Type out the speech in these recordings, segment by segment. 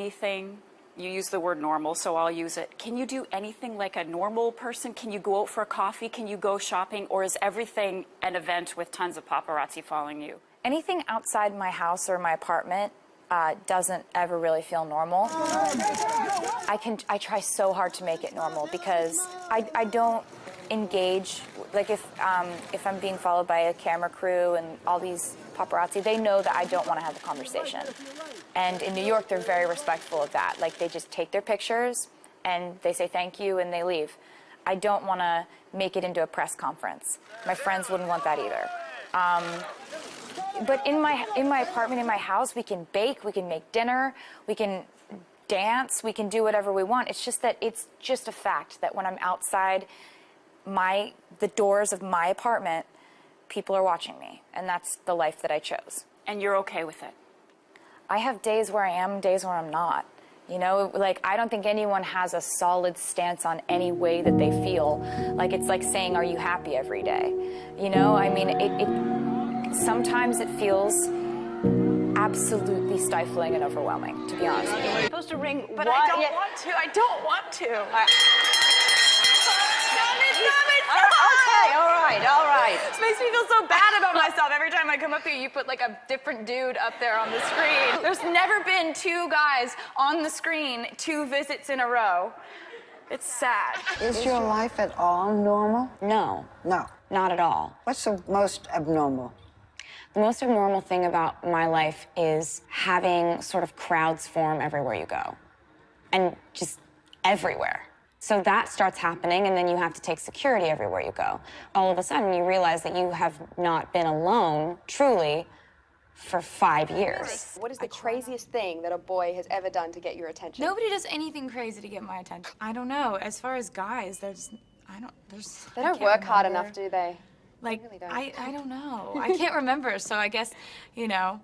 anything? You use the word normal, so I'll use it. Can you do anything like a normal person? Can you go out for a coffee? Can you go shopping? Or is everything an event with tons of paparazzi following you? Anything outside my house or my apartment doesn't ever really feel normal. I try so hard to make it normal because I don't engage, like if I'm being followed by a camera crew and all these paparazzi, they know that I don't want to have a conversation. And in New York, they're very respectful of that. Like, they just take their pictures and they say thank you and they leave. I don't want to make it into a press conference. My friends wouldn't want that either. But in my apartment, in my house, we can bake, we can make dinner, we can dance, we can do whatever we want. It's just that it's just a fact that when I'm outside the doors of my apartment, people are watching me, and that's the life that I chose. And you're okay with it? I have days where I am, days where I'm not. You know, like, I don't think anyone has a solid stance on any way that they feel. Like, it's like saying, are you happy every day? You know, I mean, sometimes it feels absolutely stifling and overwhelming, to be honest with you. You're supposed to ring, but I don't want to. I don't want to. Okay, all right. This makes me feel so bad about myself. Every time I come up here, you put like a different dude up there on the screen. There's never been two guys on the screen 2 visits in a row. It's sad. Is your life at all normal? No. No. Not at all. What's the most abnormal? The most abnormal thing about my life is having sort of crowds form everywhere you go. And just everywhere. So that starts happening, and then you have to take security everywhere you go. All of a sudden, you realize that you have not been alone, truly, for 5 years. What is the craziest thing that a boy has ever done to get your attention? Nobody does anything crazy to get my attention. I don't know. As far as guys, They I don't can't work hard remember. enough, do they? Like, really don't. I don't know. I can't remember, so I guess, you know,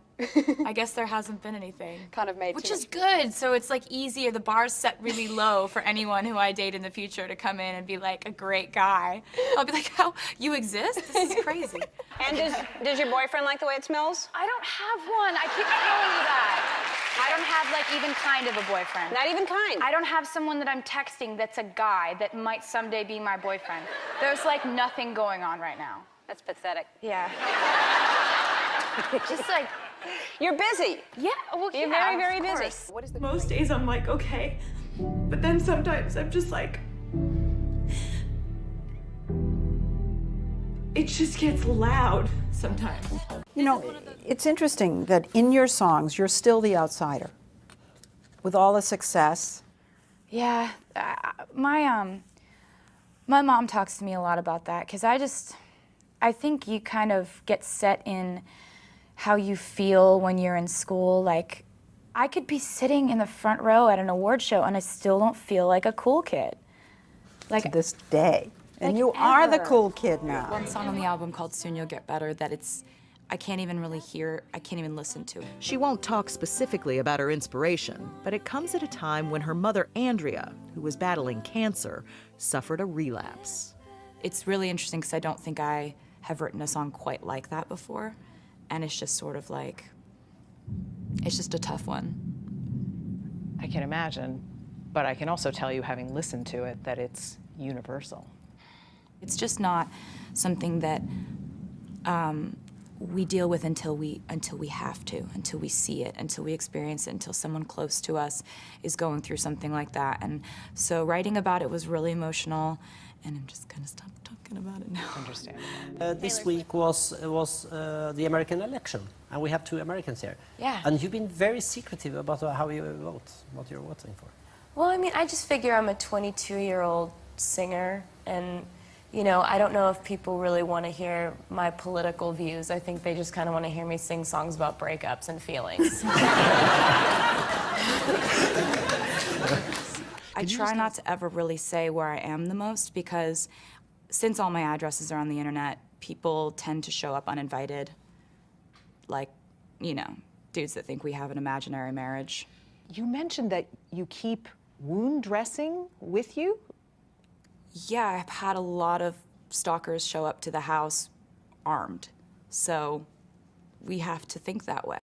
I guess there hasn't been anything. Kind of made Which too is much- good, so it's like easier. The bar's set really low for anyone who I date in the future to come in and be like a great guy. I'll be like, how, you exist? This is crazy. And does your boyfriend like the way it smells? I don't have one. I keep telling you that. I don't have, like, even kind of a boyfriend. Not even kind. I don't have someone that I'm texting that's a guy that might someday be my boyfriend. There's, like, nothing going on right now. That's pathetic. Yeah. Just like... You're busy. Yeah, well, You're yeah, very, very of busy. course. What is the Most days I'm like, okay. But then sometimes I'm just like, it just gets loud sometimes. You know, it's interesting that in your songs, you're still the outsider. With all the success. Yeah, my mom talks to me a lot about that, because I think you kind of get set in how you feel when you're in school. Like, I could be sitting in the front row at an award show and I still don't feel like a cool kid. Like, To this day. And Like you are the ever. cool kid now. One song on the album called Soon You'll Get Better that I can't even really hear, I can't even listen to. She won't talk specifically about her inspiration, but it comes at a time when her mother, Andrea, who was battling cancer, suffered a relapse. It's really interesting because I don't think I have written a song quite like that before. And it's just sort of like, it's just a tough one. I can imagine, but I can also tell you, having listened to it, that it's universal. It's just not something that we deal with until we have to, until we see it, until we experience it, until someone close to us is going through something like that. And so writing about it was really emotional, and I'm just gonna stop talking about it now. Understandable. This week was the American election, and we have 2 Americans here. Yeah. And you've been very secretive about how you vote, what you're voting for. Well, I mean, I just figure I'm a 22-year-old singer, and, you know, I don't know if people really want to hear my political views. I think they just kind of want to hear me sing songs about breakups and feelings. I try not to ever really say where I am the most, because since all my addresses are on the internet, people tend to show up uninvited. Like, you know, dudes that think we have an imaginary marriage. You mentioned that you keep wound dressing with you? Yeah, I've had a lot of stalkers show up to the house armed. So we have to think that way.